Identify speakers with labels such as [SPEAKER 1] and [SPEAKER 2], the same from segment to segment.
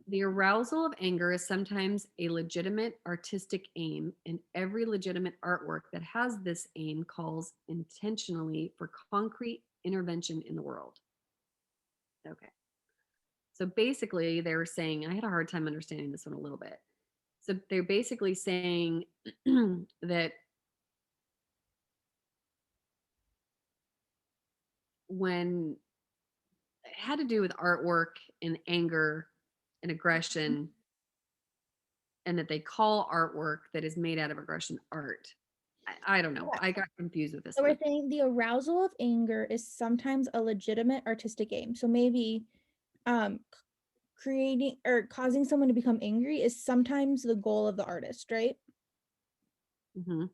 [SPEAKER 1] The arousal of anger is sometimes a legitimate artistic aim, and every legitimate artwork that has this aim calls intentionally for concrete intervention in the world. Okay. So basically, they were saying, I had a hard time understanding this one a little bit. So they're basically saying that when it had to do with artwork and anger and aggression, and that they call artwork that is made out of aggression art. I don't know.
[SPEAKER 2] Yeah.
[SPEAKER 1] I got confused with this
[SPEAKER 2] So we're
[SPEAKER 1] one.
[SPEAKER 2] saying the arousal of anger is sometimes a legitimate artistic aim. So maybe um creating or causing someone to become angry is sometimes the goal of the artist, right?
[SPEAKER 1] Hmm.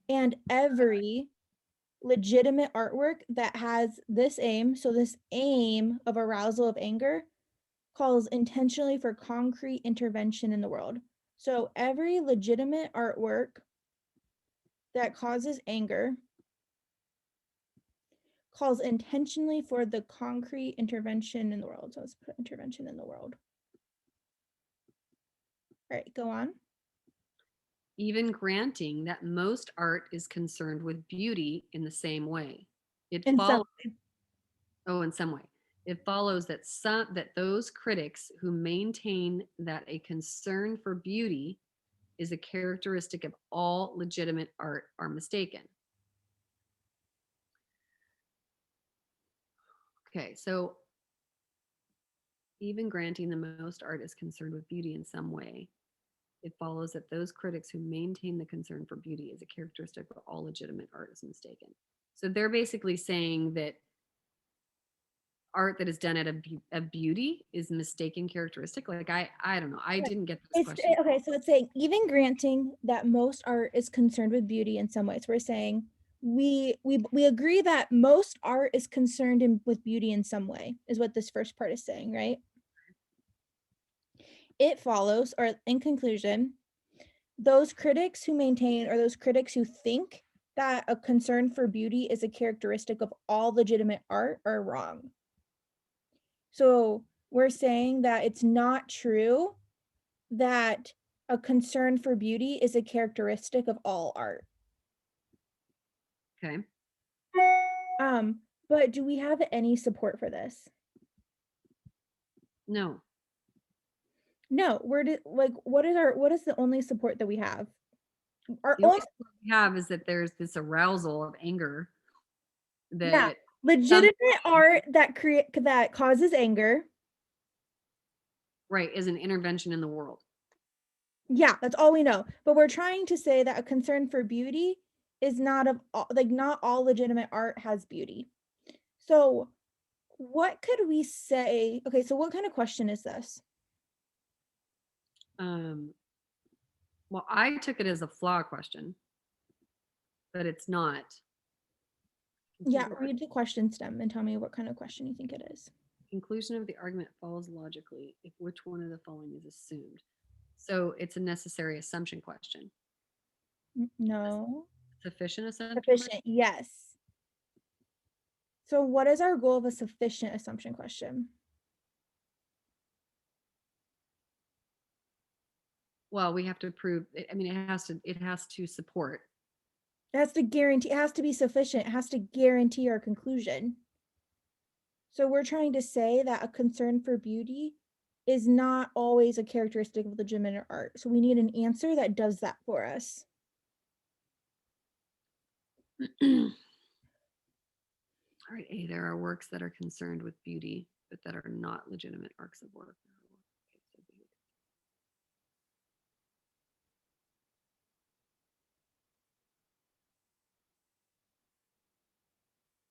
[SPEAKER 2] And every legitimate artwork that has this aim, so this aim of arousal of anger, calls intentionally for concrete intervention in the world. So every legitimate artwork that causes anger calls intentionally for the concrete intervention in the world. So let's put intervention in the world. All right, go on.
[SPEAKER 1] Even granting that most art is concerned with beauty in the same way. It
[SPEAKER 2] In some
[SPEAKER 1] follows, oh, in some way. It follows that those critics who maintain that a concern for beauty is a characteristic of all legitimate art are mistaken. Okay, so even granting the most art is concerned with beauty in some way, it follows that those critics who maintain the concern for beauty is a characteristic of all legitimate art is mistaken. So they're basically saying that art that is done out of beauty is mistaken characteristic. Like I don't know. I
[SPEAKER 2] Right.
[SPEAKER 1] didn't get this
[SPEAKER 2] It's
[SPEAKER 1] question.
[SPEAKER 2] okay, so it's saying even granting that most art is concerned with beauty in some ways. We're saying we agree that most art is concerned with beauty in some way, is what this first part is saying, right? It follows, or in conclusion, those critics who maintain or those critics who think that a concern for beauty is a characteristic of all legitimate art are wrong. So we're saying that it's not true that a concern for beauty is a characteristic of all art.
[SPEAKER 1] Okay.
[SPEAKER 2] Um, but do we have any support for this?
[SPEAKER 1] No.
[SPEAKER 2] No, where did like what is the only support that we have? Our
[SPEAKER 1] The only
[SPEAKER 2] only
[SPEAKER 1] support we have is that there's this arousal of anger
[SPEAKER 2] yeah,
[SPEAKER 1] that some
[SPEAKER 2] legitimate art that causes anger.
[SPEAKER 1] right is an intervention in the world.
[SPEAKER 2] Yeah, that's all we know. But we're trying to say that a concern for beauty is not of all, like not all legitimate art has beauty. So what could we say? Okay, so what kind of question is this?
[SPEAKER 1] Um, well, I took it as a flaw question, but it's not.
[SPEAKER 2] Yeah,
[SPEAKER 1] Conclusion,
[SPEAKER 2] read the question stem and tell me what kind of question you think it is.
[SPEAKER 1] conclusion of the argument follows logically if which one of the following is assumed. So it's a necessary assumption question.
[SPEAKER 2] No.
[SPEAKER 1] Sufficient assumption question.
[SPEAKER 2] Sufficient, yes. So what is our goal of a sufficient assumption question?
[SPEAKER 1] Well, we have to prove. I mean, it has to support.
[SPEAKER 2] It has to guarantee, it has to be sufficient, it has to guarantee our conclusion. So we're trying to say that a concern for beauty is not always a characteristic of legitimate art. So we need an answer that does that for us.
[SPEAKER 1] All right, A, there are works that are concerned with beauty, but that are not legitimate arcs of work.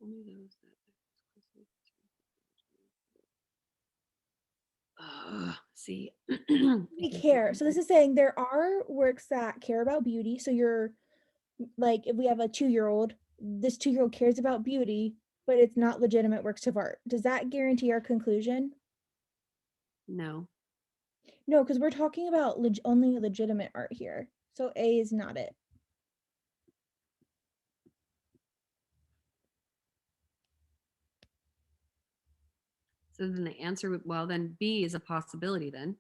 [SPEAKER 1] Only those that see.
[SPEAKER 2] We care. So this is saying there are works that care about beauty. So you're like, if we have a 2-year-old, this 2-year-old cares about beauty, but it's not legitimate works of art. Does that guarantee our conclusion?
[SPEAKER 1] No.
[SPEAKER 2] No, because we're talking about only legitimate art here. So A is not it.
[SPEAKER 1] So then the answer would, well, then B is a possibility then.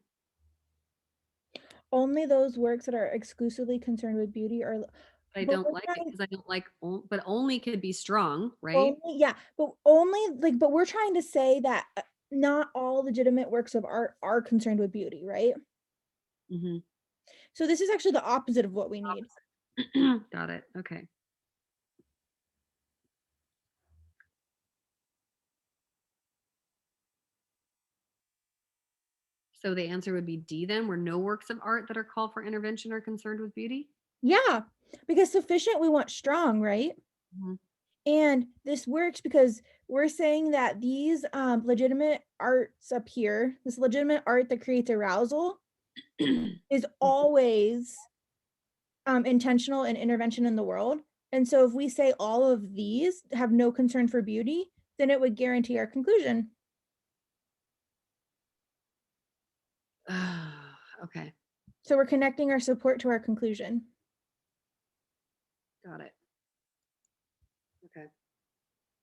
[SPEAKER 2] Only those works that are exclusively concerned with beauty are
[SPEAKER 1] But I
[SPEAKER 2] but
[SPEAKER 1] don't
[SPEAKER 2] we're
[SPEAKER 1] like it
[SPEAKER 2] trying
[SPEAKER 1] because I don't like but only could be strong, right?
[SPEAKER 2] only yeah, but only like but we're trying to say that, not all legitimate works of art are concerned with beauty, right?
[SPEAKER 1] Mhm.
[SPEAKER 2] So this is actually the opposite of what we need.
[SPEAKER 1] Opposite. Got it. Okay. So the answer would be D then, where no works of art that are called for intervention are concerned with beauty?
[SPEAKER 2] Yeah, because sufficient, we want strong, right?
[SPEAKER 1] Mhm.
[SPEAKER 2] And this works because we're saying that these legitimate arts up here, this legitimate art that creates arousal, is
[SPEAKER 1] Mhm.
[SPEAKER 2] always intentional and intervention in the world. And so if we say all of these have no concern for beauty, then it would guarantee our conclusion.
[SPEAKER 1] Okay,
[SPEAKER 2] So we're connecting our support to our conclusion.
[SPEAKER 1] got it. Okay.